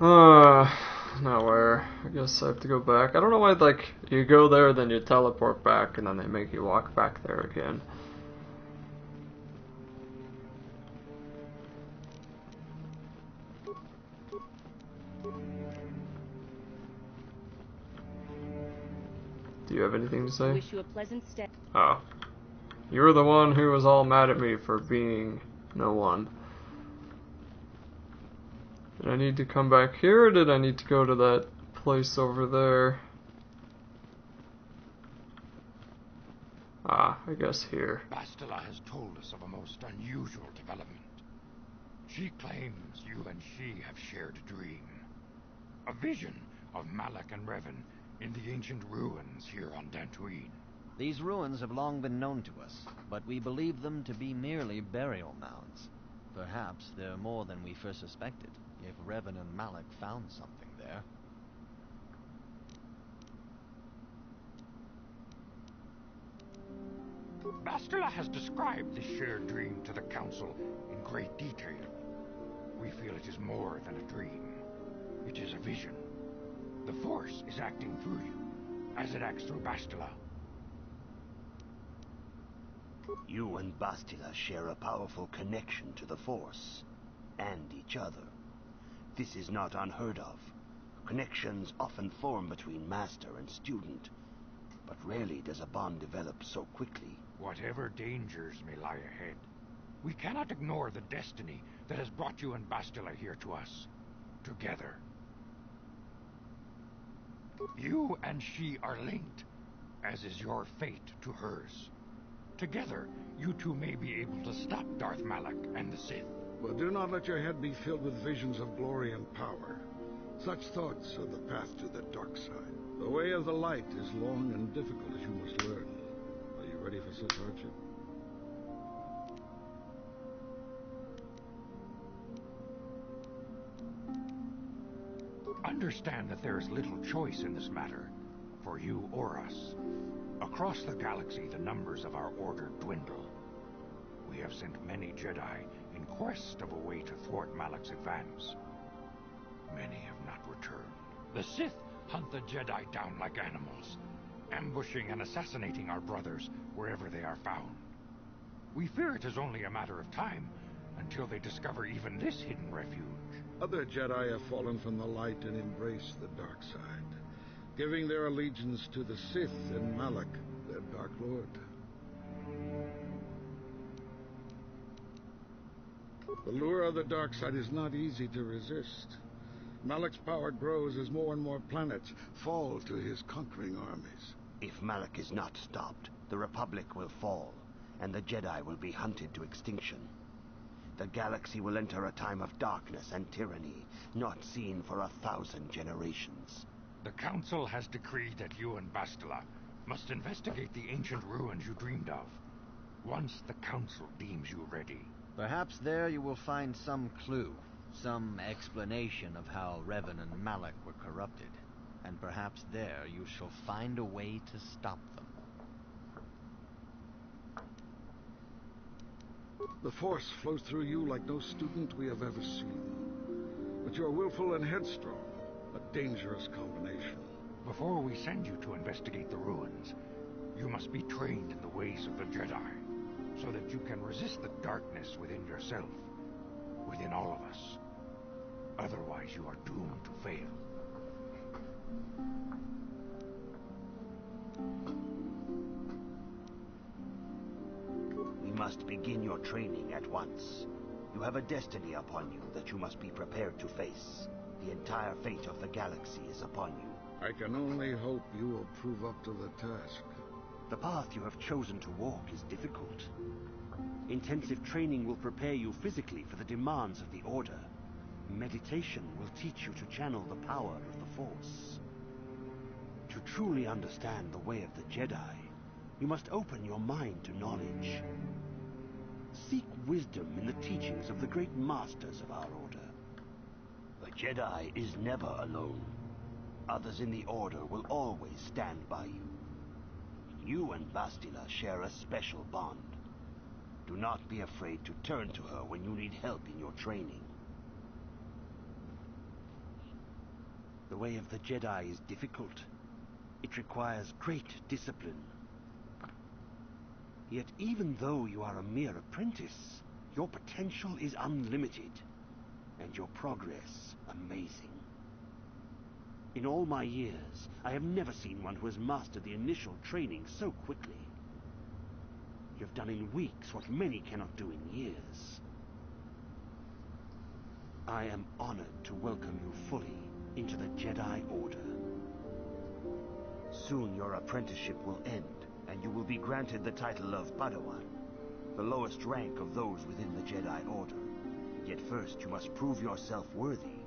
Now where? I guess I have to go back. I don't know why, like, you go there, then you teleport back, and then they make you walk back there again. Do you have anything to say? Wish you a pleasant stay. Oh. You were the one who was all mad at me for being no one. Did I need to come back here, or did I need to go to that place over there? Ah, I guess here. Bastila has told us of a most unusual development. She claims you and she have shared a dream. A vision of Malak and Revan in the ancient ruins here on Dantooine. These ruins have long been known to us, but we believe them to be merely burial mounds. Perhaps they're more than we first suspected, if Revan and Malak found something there. Bastila has described this shared dream to the Council in great detail. We feel it is more than a dream. It is a vision. The Force is acting through you, as it acts through Bastila. You and Bastila share a powerful connection to the Force, and each other. This is not unheard of. Connections often form between master and student, but rarely does a bond develop so quickly. Whatever dangers may lie ahead, we cannot ignore the destiny that has brought you and Bastila here to us, together. You and she are linked, as is your fate to hers. Together, you two may be able to stop Darth Malak and the Sith. But do not let your head be filled with visions of glory and power. Such thoughts are the path to the dark side. The way of the light is long and difficult, as you must learn. Are you ready for such hardship? Understand that there is little choice in this matter, for you or us. Across the galaxy, the numbers of our order dwindle. We have sent many Jedi in quest of a way to thwart Malak's advance. Many have not returned. The Sith hunt the Jedi down like animals, ambushing and assassinating our brothers wherever they are found. We fear it is only a matter of time until they discover even this hidden refuge. Other Jedi have fallen from the light and embraced the dark side, giving their allegiance to the Sith and Malak, their Dark Lord. The lure of the dark side is not easy to resist. Malak's power grows as more and more planets fall to his conquering armies. If Malak is not stopped, the Republic will fall, and the Jedi will be hunted to extinction. The galaxy will enter a time of darkness and tyranny, not seen for 1,000 generations. The Council has decreed that you and Bastila must investigate the ancient ruins you dreamed of, once the Council deems you ready. Perhaps there you will find some clue, some explanation of how Revan and Malak were corrupted, and perhaps there you shall find a way to stop them. The Force flows through you like no student we have ever seen. But you are willful and headstrong, a dangerous combination. Before we send you to investigate the ruins, you must be trained in the ways of the Jedi, so that you can resist the darkness within yourself, within all of us. Otherwise, you are doomed to fail. We must begin your training at once. You have a destiny upon you that you must be prepared to face. The entire fate of the galaxy is upon you. I can only hope you will prove up to the task. The path you have chosen to walk is difficult. Intensive training will prepare you physically for the demands of the Order. Meditation will teach you to channel the power of the Force. To truly understand the way of the Jedi, you must open your mind to knowledge. Seek wisdom in the teachings of the great masters of our Order. The Jedi is never alone. Others in the Order will always stand by you. You and Bastila share a special bond. Do not be afraid to turn to her when you need help in your training. way of the Jedi is difficult. It requires great discipline. Yet even though you are a mere apprentice, your potential is unlimited, and your progress amazing. In all my years, I have never seen one who has mastered the initial training so quickly. You've done in weeks what many cannot do in years. I am honored to welcome you fully into the Jedi Order. Soon your apprenticeship will end, and you will be granted the title of Padawan, the lowest rank of those within the Jedi Order. Yet first you must prove yourself worthy.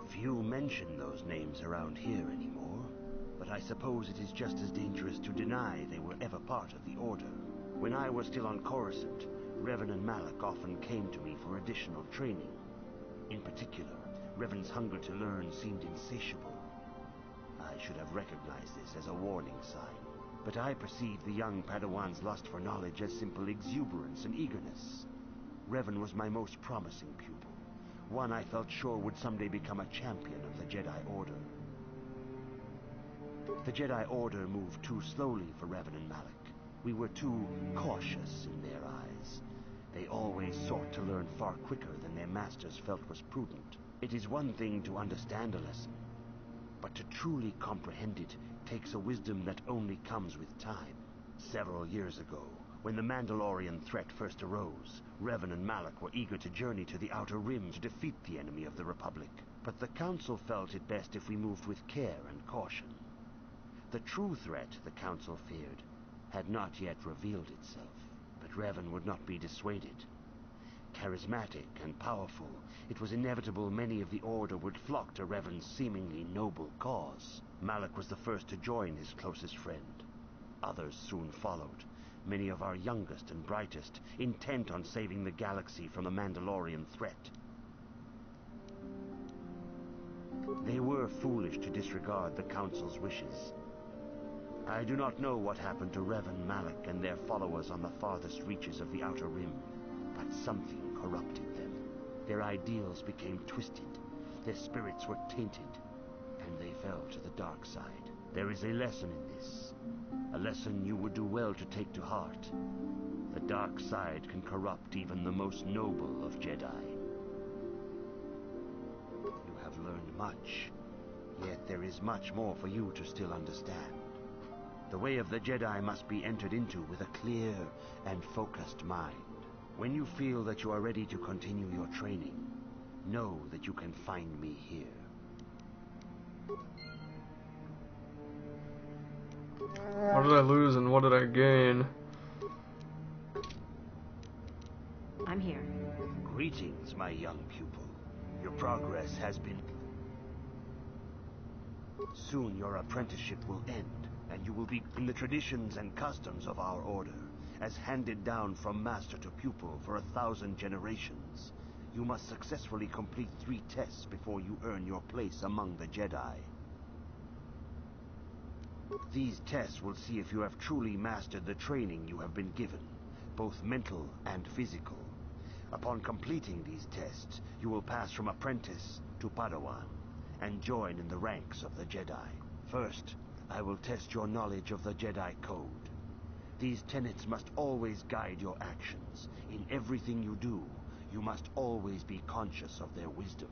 Few mention those names around here anymore, but I suppose it is just as dangerous to deny they were ever part of the Order. When I was still on Coruscant, Revan and Malak often came to me for additional training. In particular, Revan's hunger to learn seemed insatiable. I should have recognized this as a warning sign, but I perceived the young Padawan's lust for knowledge as simple exuberance and eagerness. Revan was my most promising pupil, one I felt sure would someday become a champion of the Jedi Order. The Jedi Order moved too slowly for Revan and Malak. We were too cautious in their eyes. They always sought to learn far quicker than their masters felt was prudent. It is one thing to understand a lesson, but to truly comprehend it takes a wisdom that only comes with time. Several years ago, when the Mandalorian threat first arose, Revan and Malak were eager to journey to the Outer Rim to defeat the enemy of the Republic. But the Council felt it best if we moved with care and caution. The true threat, the Council feared, had not yet revealed itself, but Revan would not be dissuaded. Charismatic and powerful, it was inevitable many of the Order would flock to Revan's seemingly noble cause. Malak was the first to join his closest friend. Others soon followed, many of our youngest and brightest, intent on saving the galaxy from the Mandalorian threat. They were foolish to disregard the Council's wishes. I do not know what happened to Revan, Malak, and their followers on the farthest reaches of the Outer Rim, but something corrupted them. Their ideals became twisted, their spirits were tainted, and they fell to the dark side. There is a lesson in this, a lesson you would do well to take to heart. The dark side can corrupt even the most noble of Jedi. You have learned much, yet there is much more for you to still understand. The way of the Jedi must be entered into with a clear and focused mind. When you feel that you are ready to continue your training, know that you can find me here. What did I lose and what did I gain? I'm here. Greetings, my young pupil. Your progress has been... Soon your apprenticeship will end, and you will be in the traditions and customs of our order, as handed down from master to pupil for 1,000 generations. You must successfully complete 3 tests before you earn your place among the Jedi. These tests will see if you have truly mastered the training you have been given, both mental and physical. Upon completing these tests, you will pass from apprentice to Padawan, and join in the ranks of the Jedi. First, I will test your knowledge of the Jedi Code. These tenets must always guide your actions. In everything you do, you must always be conscious of their wisdom.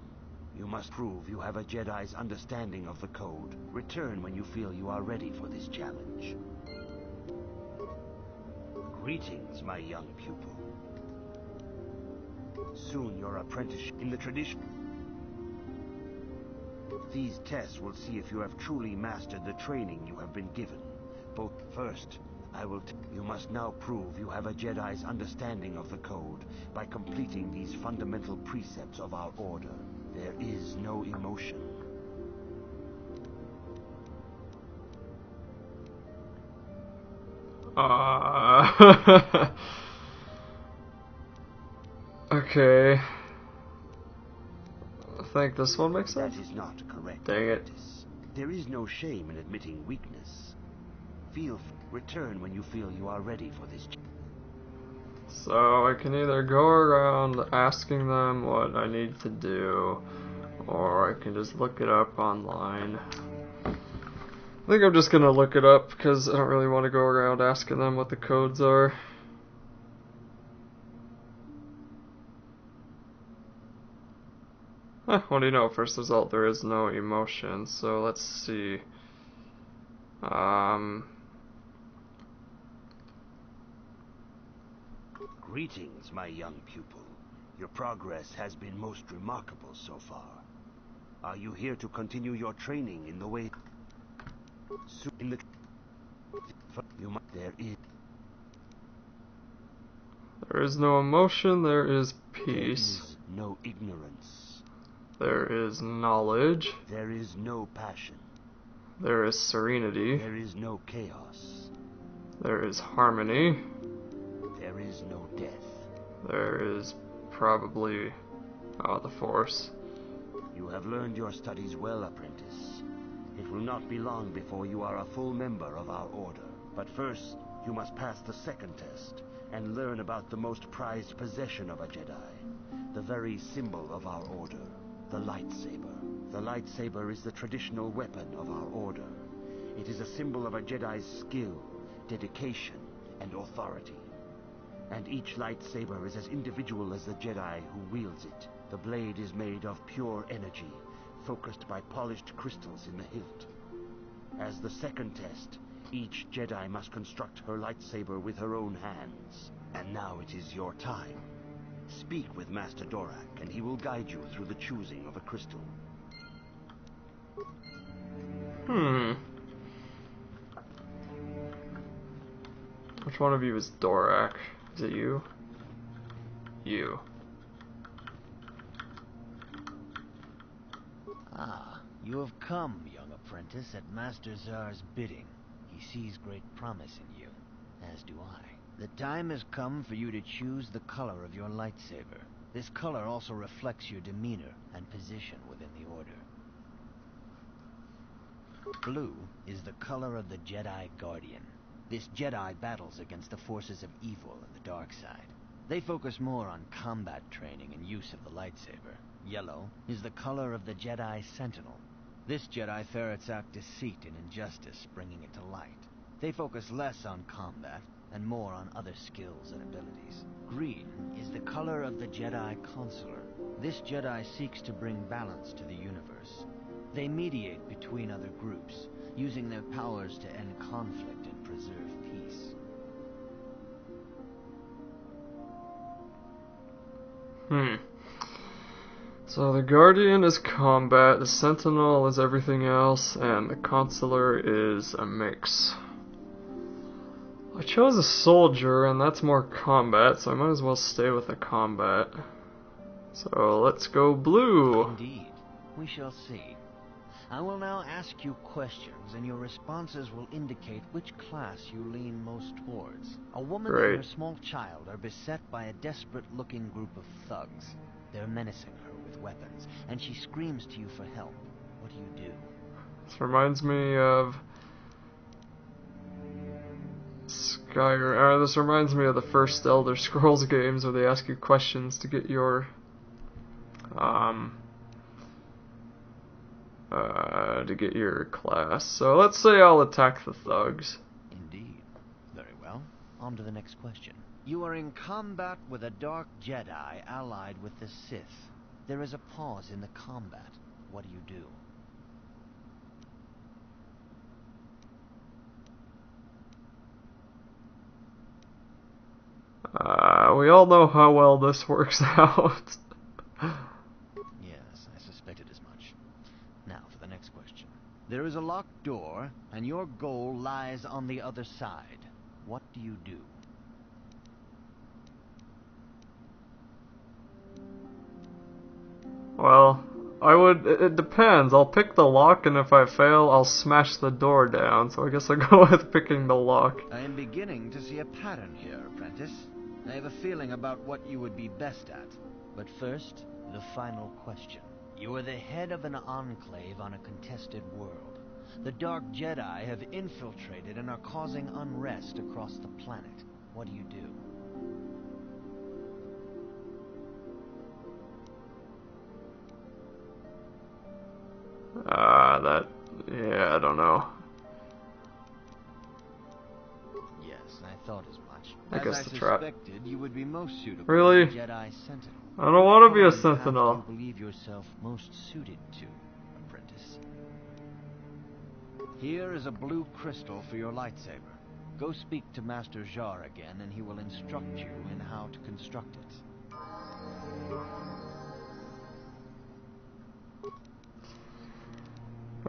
You must prove you have a Jedi's understanding of the Code. Return when you feel you are ready for this challenge. Greetings, my young pupil. Soon your apprenticeship in the tradition... These tests will see if you have truly mastered the training you have been given. Both first, you must now prove you have a Jedi's understanding of the Code by completing these fundamental precepts of our order. There is no emotion. Okay. I think this one makes sense. That is not correct. Dang it. There is no shame in admitting weakness. Return when you feel you are ready for this. So I can either go around asking them what I need to do, or I can just look it up online. I think I'm just gonna look it up because I don't really want to go around asking them what the codes are. What do you know? First result, there is no emotion. So let's see. Greetings, my young pupil. Your progress has been most remarkable so far. Are you here to continue your training in the way... In the... There is no emotion, there is peace. There is no ignorance. There is knowledge. There is no passion. There is serenity. There is no chaos. There is harmony. There is no death. There is probably the Force. You have learned your studies well, apprentice. It will not be long before you are a full member of our order. But first, you must pass the second test and learn about the most prized possession of a Jedi, the very symbol of our order, the lightsaber. The lightsaber is the traditional weapon of our order. It is a symbol of a Jedi's skill, dedication, and authority. And each lightsaber is as individual as the Jedi who wields it. The blade is made of pure energy, focused by polished crystals in the hilt. As the second test, each Jedi must construct her lightsaber with her own hands. And now it is your time. Speak with Master Dorak, and he will guide you through the choosing of a crystal. Which one of you is Dorak? Is it you? You. Ah, you have come, young apprentice, at Master Zar's bidding. He sees great promise in you, as do I. The time has come for you to choose the color of your lightsaber. This color also reflects your demeanor and position within the Order. Blue is the color of the Jedi Guardian. This Jedi battles against the forces of evil and the dark side. They focus more on combat training and use of the lightsaber. Yellow is the color of the Jedi Sentinel. This Jedi ferrets out deceit and injustice, bringing it to light. They focus less on combat and more on other skills and abilities. Green is the color of the Jedi Consular. This Jedi seeks to bring balance to the universe. They mediate between other groups, using their powers to end conflict and preserve peace. So the Guardian is combat, the Sentinel is everything else, and the Consular is a mix. I chose a soldier, and that's more combat, so I might as well stay with the combat. So let's go blue. Indeed. We shall see. I will now ask you questions, and your responses will indicate which class you lean most towards. A woman and her small child are beset by a desperate-looking group of thugs. They're menacing her with weapons, and she screams to you for help. What do you do? This reminds me of Skyrim. This reminds me of the first Elder Scrolls games where they ask you questions to get your class. So let's say I'll attack the thugs. Indeed. Very well. On to the next question. You are in combat with a dark Jedi allied with the Sith. There is a pause in the combat. What do you do? We all know how well this works out. Yes, I suspected as much. Now for the next question. There is a locked door, and your goal lies on the other side. What do you do? Well, it depends. I'll pick the lock, and if I fail, I'll smash the door down. So I guess I'll go with picking the lock. I am beginning to see a pattern here, apprentice. I have a feeling about what you would be best at. But first, the final question. You are the head of an enclave on a contested world. The Dark Jedi have infiltrated and are causing unrest across the planet. What do you do? Yeah, I don't know. Yes, I thought as much. I guess As I the trap. suspected, you would be most suitable Really? as a Jedi Sentinel. I don't want to be a What path do sentinel. you believe yourself most suited to, apprentice? Here is a blue crystal for your lightsaber. Go speak to Master Jar again, and he will instruct you in how to construct it.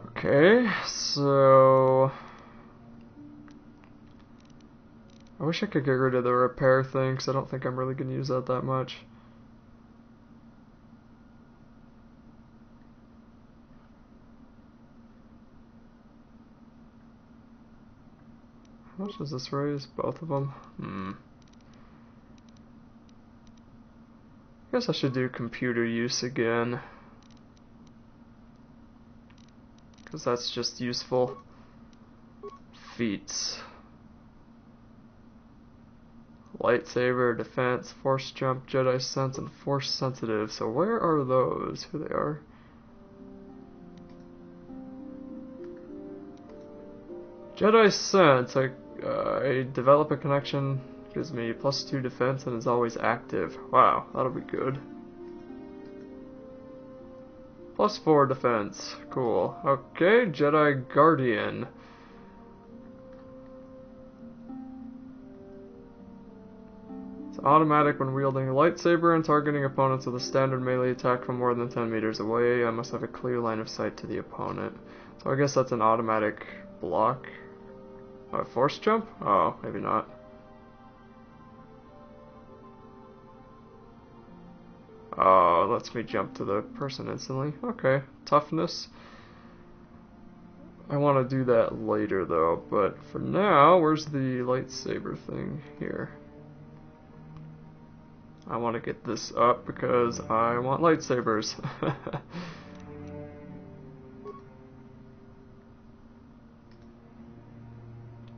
Okay, so I wish I could get rid of the repair thing, because I don't think I'm really going to use that much. How much does this raise? Both of them? I guess I should do computer use again, because that's just useful. Feats. Lightsaber, defense, force jump, Jedi sense, and force sensitive. So where are those? Who they are? Jedi sense. I develop a connection, gives me +2 defense, and is always active. Wow, that'll be good. +4 defense. Cool. Okay, Jedi Guardian. It's automatic when wielding a lightsaber and targeting opponents with a standard melee attack from more than 10 meters away. I must have a clear line of sight to the opponent. So I guess that's an automatic block. Force jump? Oh, maybe not. Oh, it lets me jump to the person instantly. Okay, toughness. I want to do that later though, but for now, where's the lightsaber thing? Here. I want to get this up because I want lightsabers.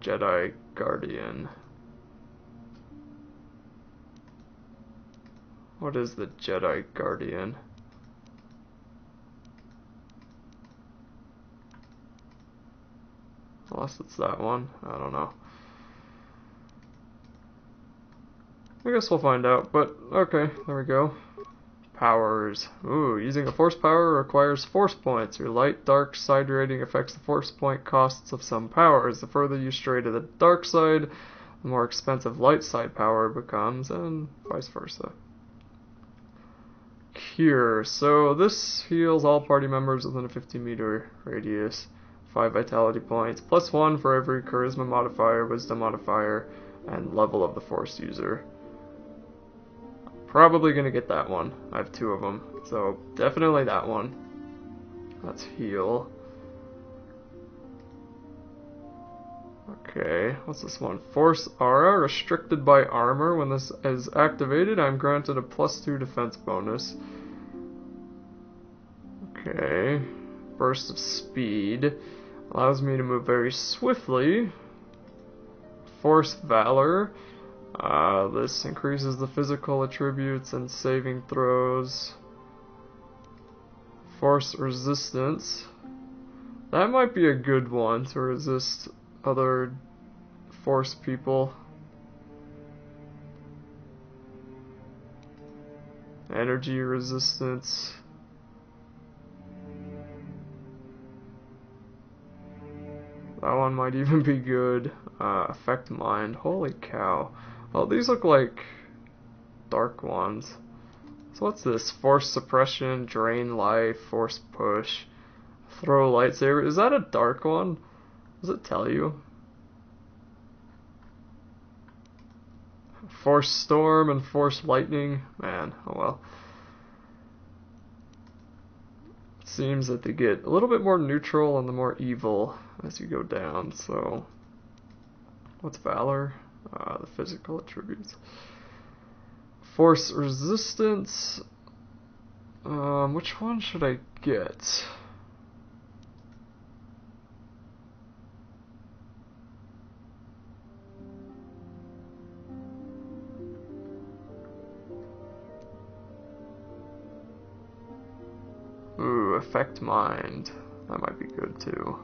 Jedi Guardian. What is the Jedi Guardian? Unless it's that one. I don't know. I guess we'll find out, but okay, there we go. Powers. Ooh, using a force power requires force points. Your light, dark side rating affects the force point costs of some powers. The further you stray to the dark side, the more expensive light side power becomes, and vice versa. Cure. So this heals all party members within a 50-meter radius. 5 vitality points, +1 for every charisma modifier, wisdom modifier, and level of the force user. Probably gonna get that one. I have 2 of them, so definitely that one. That's heal. Okay, what's this one? Force aura, restricted by armor. When this is activated, I'm granted a +2 defense bonus. Okay, burst of speed. Allows me to move very swiftly. Force valor. This increases the physical attributes and saving throws. Force resistance. That might be a good one to resist other force people. Energy resistance. That one might even be good. Affect mind. Holy cow. Oh, these look like dark ones. So what's this? Force suppression, drain life, force push, throw lightsaber. Is that a dark one? Does it tell you? Force storm and force lightning. Man, oh well. It seems that they get a little bit more neutral and the more evil as you go down. So what's valor? The physical attributes. Force resistance. Which one should I get? Ooh, affect mind. That might be good too.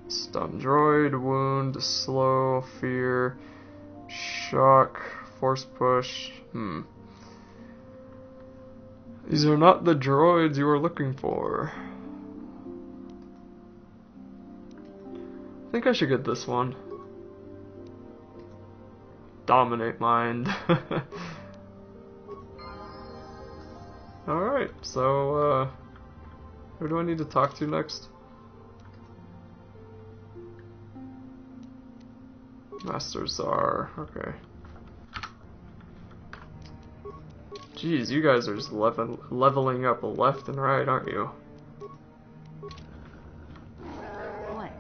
Stun droid, wound, slow, fear, shock, force push. These are not the droids you were looking for. I think I should get this one. Dominate mind. Alright, so who do I need to talk to next? Master Czar, okay. Jeez, you guys are just leveling up left and right, aren't you? What?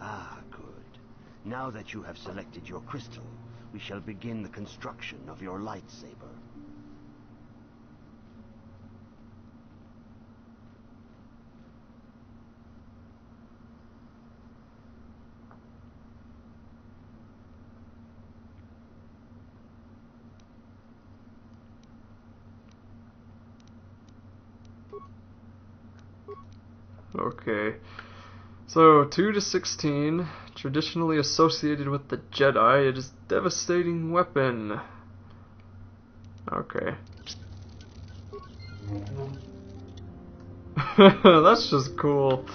Ah, good. Now that you have selected your crystal, we shall begin the construction of your lightsaber. Okay. So, 2 to 16, traditionally associated with the Jedi, it is devastating weapon. Okay. That's just cool.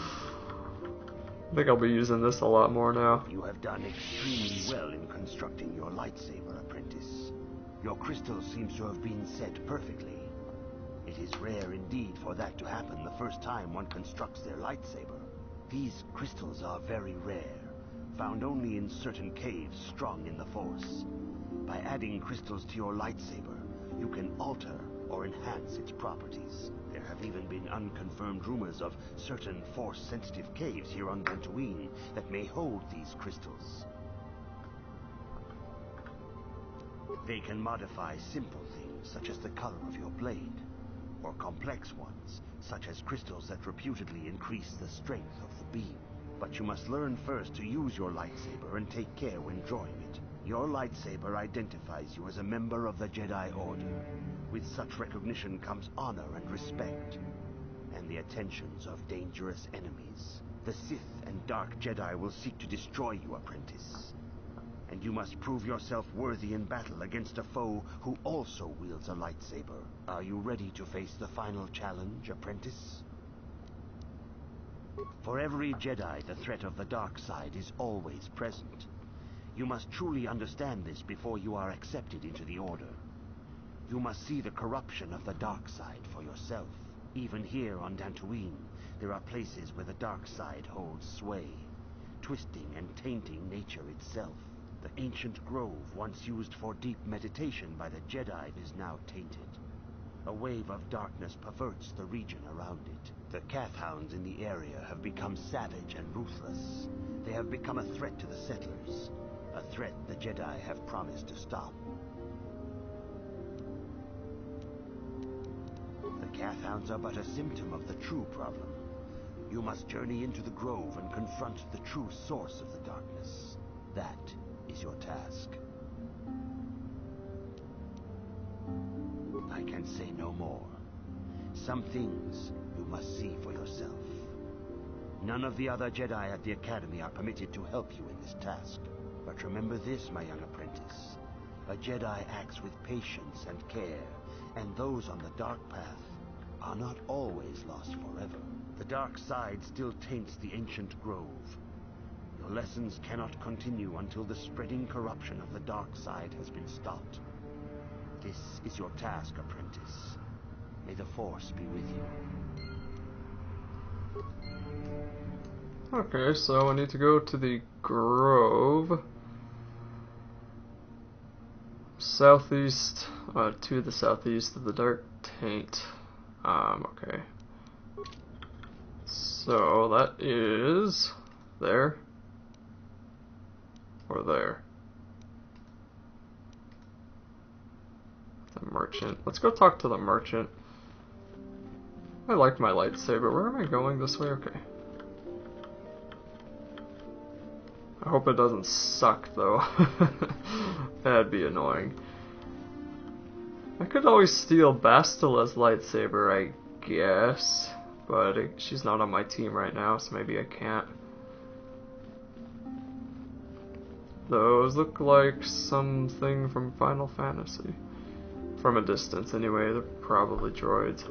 I think I'll be using this a lot more now. You have done extremely well in constructing your lightsaber, apprentice. Your crystal seems to have been set perfectly. It is rare indeed for that to happen the first time one constructs their lightsaber. These crystals are very rare, found only in certain caves strung in the Force. By adding crystals to your lightsaber, you can alter or enhance its properties. There have even been unconfirmed rumors of certain Force-sensitive caves here on Dantooine that may hold these crystals. They can modify simple things such as the color of your blade, or complex ones, such as crystals that reputedly increase the strength of the beam. But you must learn first to use your lightsaber and take care when drawing it. Your lightsaber identifies you as a member of the Jedi Order. With such recognition comes honor and respect, and the attentions of dangerous enemies. The Sith and Dark Jedi will seek to destroy you, apprentice. And you must prove yourself worthy in battle against a foe who also wields a lightsaber. Are you ready to face the final challenge, apprentice? For every Jedi, the threat of the dark side is always present. You must truly understand this before you are accepted into the Order. You must see the corruption of the dark side for yourself. Even here on Dantooine, there are places where the dark side holds sway, twisting and tainting nature itself. The ancient grove, once used for deep meditation by the Jedi, is now tainted. A wave of darkness perverts the region around it. The Kath hounds in the area have become savage and ruthless. They have become a threat to the settlers, a threat the Jedi have promised to stop. The Kath hounds are but a symptom of the true problem. You must journey into the grove and confront the true source of the darkness. That is your task. I can say no more. Some things you must see for yourself. None of the other Jedi at the Academy are permitted to help you in this task. But remember this, my young apprentice. A Jedi acts with patience and care, and those on the dark path are not always lost forever. The dark side still taints the ancient grove. Your lessons cannot continue until the spreading corruption of the dark side has been stopped. This is your task, apprentice. May the Force be with you. Okay, so I need to go to the grove. Southeast, to the southeast of the dark taint. Okay. So that is there. Or there. The merchant. Let's go talk to the merchant. I like my lightsaber. Where am I going? This way? Okay. I hope it doesn't suck though. That'd be annoying. I could always steal Bastila's lightsaber, I guess. But she's not on my team right now, so maybe I can't. Those look like something from Final Fantasy. From a distance, anyway. They're probably droids.